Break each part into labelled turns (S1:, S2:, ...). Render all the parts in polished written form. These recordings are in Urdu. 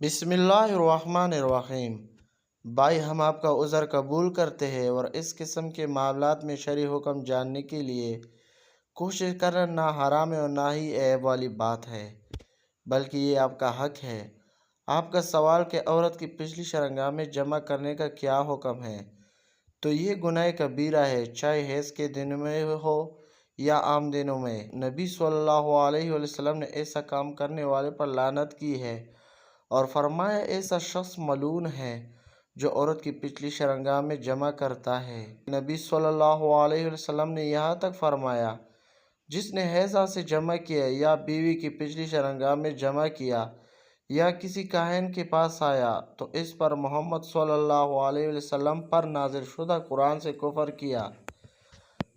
S1: بسم اللہ الرحمن الرحیم۔ بھائی، ہم آپ کا عذر قبول کرتے ہیں اور اس قسم کے معاملات میں شرعی حکم جاننے کے لیے کوشش کرنا نہ حرام اور نہ ہی عیب والی بات ہے، بلکہ یہ آپ کا حق ہے۔ آپ کا سوال کہ عورت کی پچھلی شرمگاہ میں جمع کرنے کا کیا حکم ہے، تو یہ گناہ کبیرہ ہے، چاہے حیض کے دنوں میں ہو یا عام دنوں میں۔ نبی صلی اللہ علیہ وسلم نے ایسا کام کرنے والے پر لعنت کی ہے اور فرمایا ایسا شخص ملعون ہے جو عورت کی پچھلی شرمگاہ میں جمع کرتا ہے۔ نبی صلی اللہ علیہ وسلم نے یہاں تک فرمایا، جس نے حیضہ سے جمع کیا یا بیوی کی پچھلی شرمگاہ میں جمع کیا یا کسی کاہن کے پاس آیا تو اس پر محمد صلی اللہ علیہ وسلم پر نازل شدہ قرآن سے کفر کیا۔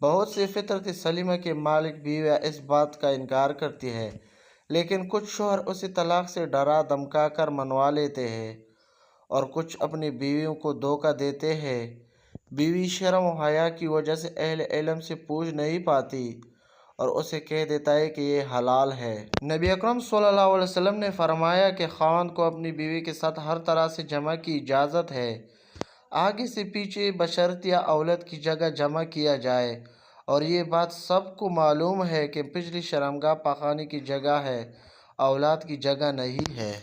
S1: بہت سے فطرت سلیمہ کے مالک بیویاں اس بات کا انکار کرتی ہیں، لیکن کچھ شوہر اسے طلاق سے ڈرا دھمکا کر منوا لیتے ہیں اور کچھ اپنی بیویوں کو دھوکہ دیتے ہیں۔ بیوی شرم و حیا کی وجہ سے اہل علم سے پوچھ نہیں پاتی اور اسے کہہ دیتا ہے کہ یہ حلال ہے۔ نبی اکرم صلی اللہ علیہ وسلم نے فرمایا کہ خاوند کو اپنی بیوی کے ساتھ ہر طرح سے جمع کی اجازت ہے، آگے سے پیچھے بشرطیہ عورت کی جگہ جمع کیا جائے، اور یہ بات سب کو معلوم ہے کہ پچھلی شرمگاہ پاخانے کی جگہ ہے، اولاد کی جگہ نہیں ہے۔